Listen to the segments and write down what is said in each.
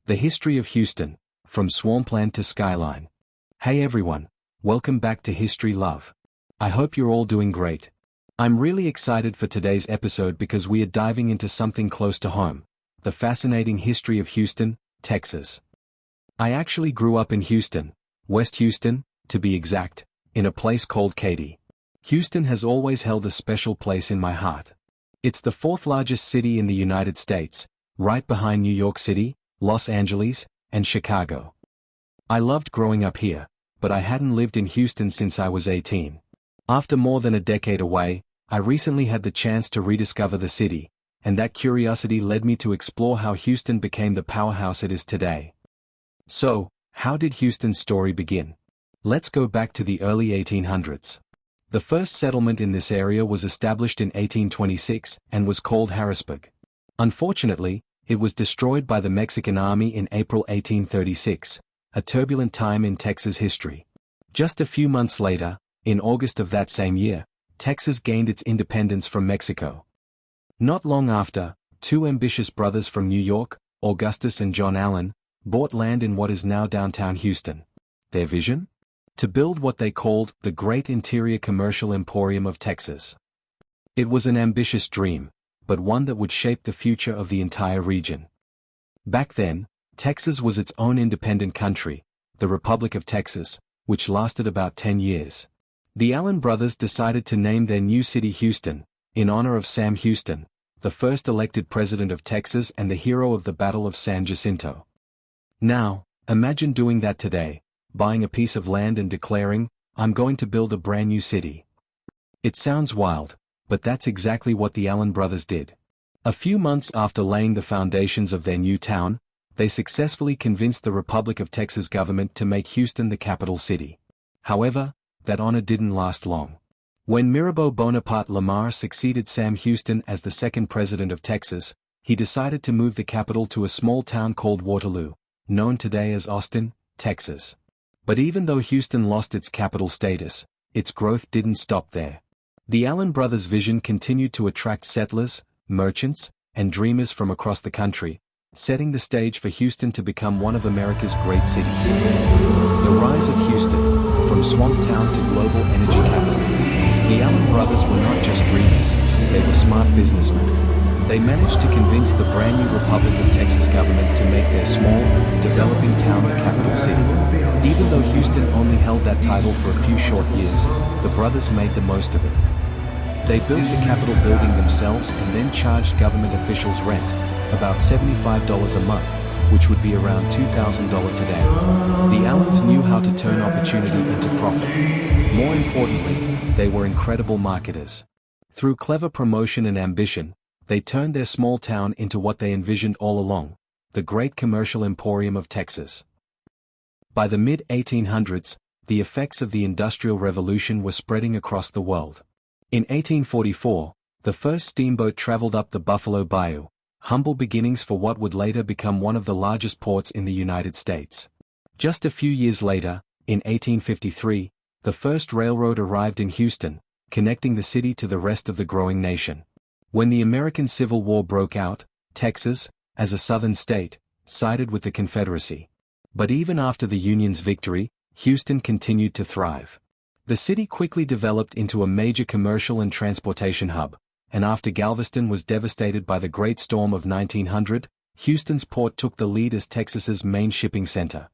The history of Houston, from swampland to skyline. Hey everyone, welcome back to History Love. I hope you're all doing great. I'm really excited for today's episode because we are diving into something close to home, the fascinating history of Houston, Texas. I actually grew up in Houston, West Houston, to be exact, in a place called Katy. Houston has always held a special place in my heart. It's the fourth largest city in the United States, right behind New York City, Los Angeles, and Chicago. I loved growing up here, but I hadn't lived in Houston since I was 18. After more than a decade away, I recently had the chance to rediscover the city, and that curiosity led me to explore how Houston became the powerhouse it is today. So, how did Houston's story begin? Let's go back to the early 1800s. The first settlement in this area was established in 1826 and was called Harrisburg. Unfortunately, it was destroyed by the Mexican Army in April 1836, a turbulent time in Texas history. Just a few months later, in August of that same year, Texas gained its independence from Mexico. Not long after, two ambitious brothers from New York, Augustus and John Allen, bought land in what is now downtown Houston. Their vision? To build what they called the Great Interior Commercial Emporium of Texas. It was an ambitious dream, but one that would shape the future of the entire region. Back then, Texas was its own independent country, the Republic of Texas, which lasted about 10 years. The Allen brothers decided to name their new city Houston, in honor of Sam Houston, the first elected president of Texas and the hero of the Battle of San Jacinto. Now, imagine doing that today, buying a piece of land and declaring, "I'm going to build a brand new city." It sounds wild, but that's exactly what the Allen brothers did. A few months after laying the foundations of their new town, they successfully convinced the Republic of Texas government to make Houston the capital city. However, that honor didn't last long. When Mirabeau Bonaparte Lamar succeeded Sam Houston as the second president of Texas, he decided to move the capital to a small town called Waterloo, known today as Austin, Texas. But even though Houston lost its capital status, its growth didn't stop there. The Allen brothers' vision continued to attract settlers, merchants, and dreamers from across the country, setting the stage for Houston to become one of America's great cities. The rise of Houston, from swamp town to global energy capital. The Allen brothers were not just dreamers, they were smart businessmen. They managed to convince the brand new Republic of Texas government to make their small, developing town the capital city. Even though Houston only held that title for a few short years, the brothers made the most of it. They built the Capitol building themselves and then charged government officials rent, about $75 a month, which would be around $2,000 today. The Allens knew how to turn opportunity into profit. More importantly, they were incredible marketers. Through clever promotion and ambition, they turned their small town into what they envisioned all along, the great commercial emporium of Texas. By the mid-1800s, the effects of the Industrial Revolution were spreading across the world. In 1844, the first steamboat traveled up the Buffalo Bayou, humble beginnings for what would later become one of the largest ports in the United States. Just a few years later, in 1853, the first railroad arrived in Houston, connecting the city to the rest of the growing nation. When the American Civil War broke out, Texas, as a southern state, sided with the Confederacy. But even after the Union's victory, Houston continued to thrive. The city quickly developed into a major commercial and transportation hub, and after Galveston was devastated by the Great Storm of 1900, Houston's port took the lead as Texas's main shipping center.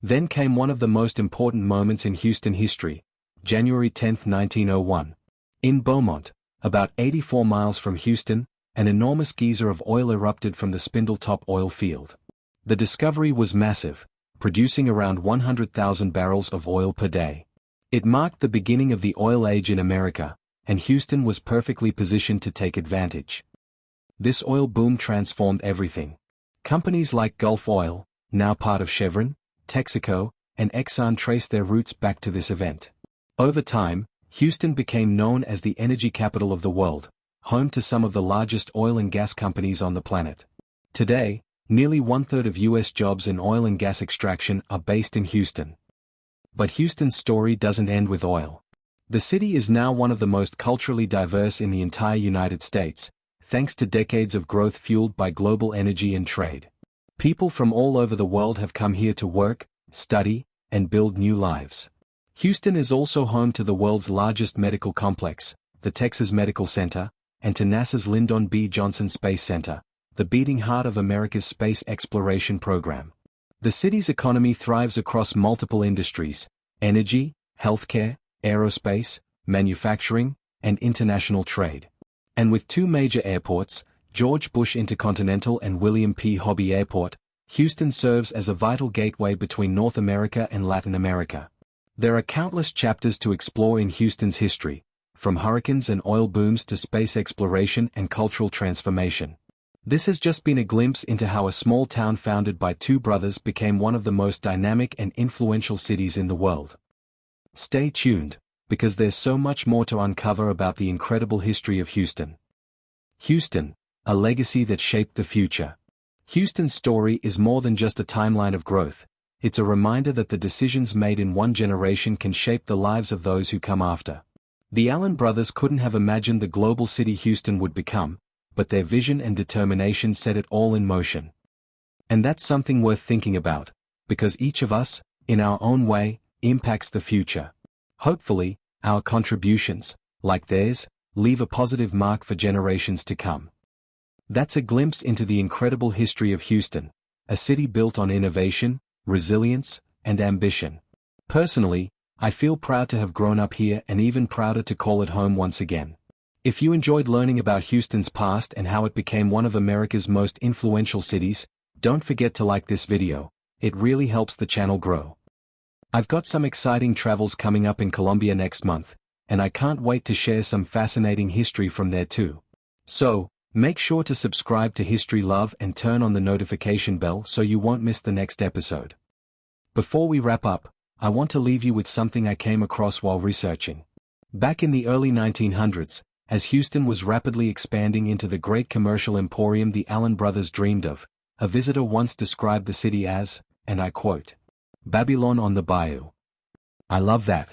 Then came one of the most important moments in Houston history, January 10, 1901. In Beaumont, about 84 miles from Houston, an enormous geyser of oil erupted from the Spindletop oil field. The discovery was massive, producing around 100,000 barrels of oil per day. It marked the beginning of the oil age in America, and Houston was perfectly positioned to take advantage. This oil boom transformed everything. Companies like Gulf Oil, now part of Chevron, Texaco, and Exxon traced their roots back to this event. Over time, Houston became known as the energy capital of the world, home to some of the largest oil and gas companies on the planet. Today, nearly one-third of U.S. jobs in oil and gas extraction are based in Houston. But Houston's story doesn't end with oil. The city is now one of the most culturally diverse in the entire United States, thanks to decades of growth fueled by global energy and trade. People from all over the world have come here to work, study, and build new lives. Houston is also home to the world's largest medical complex, the Texas Medical Center, and to NASA's Lyndon B. Johnson Space Center, the beating heart of America's space exploration program. The city's economy thrives across multiple industries: energy, healthcare, aerospace, manufacturing, and international trade. And with two major airports, George Bush Intercontinental and William P. Hobby Airport, Houston serves as a vital gateway between North America and Latin America. There are countless chapters to explore in Houston's history, from hurricanes and oil booms to space exploration and cultural transformation. This has just been a glimpse into how a small town founded by two brothers became one of the most dynamic and influential cities in the world. Stay tuned, because there's so much more to uncover about the incredible history of Houston. Houston, a legacy that shaped the future. Houston's story is more than just a timeline of growth. It's a reminder that the decisions made in one generation can shape the lives of those who come after. The Allen brothers couldn't have imagined the global city Houston would become, but their vision and determination set it all in motion. And that's something worth thinking about, because each of us, in our own way, impacts the future. Hopefully, our contributions, like theirs, leave a positive mark for generations to come. That's a glimpse into the incredible history of Houston, a city built on innovation, resilience, and ambition. Personally, I feel proud to have grown up here and even prouder to call it home once again. If you enjoyed learning about Houston's past and how it became one of America's most influential cities, don't forget to like this video. It really helps the channel grow. I've got some exciting travels coming up in Colombia next month, and I can't wait to share some fascinating history from there too. So, make sure to subscribe to History Love and turn on the notification bell so you won't miss the next episode. Before we wrap up, I want to leave you with something I came across while researching. Back in the early 1900s, as Houston was rapidly expanding into the great commercial emporium the Allen brothers dreamed of, a visitor once described the city as, and I quote, "Babylon on the Bayou." I love that.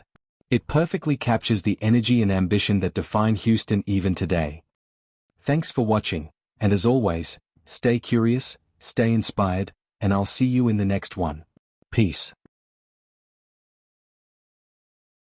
It perfectly captures the energy and ambition that define Houston even today. Thanks for watching, and as always, stay curious, stay inspired, and I'll see you in the next one. Peace.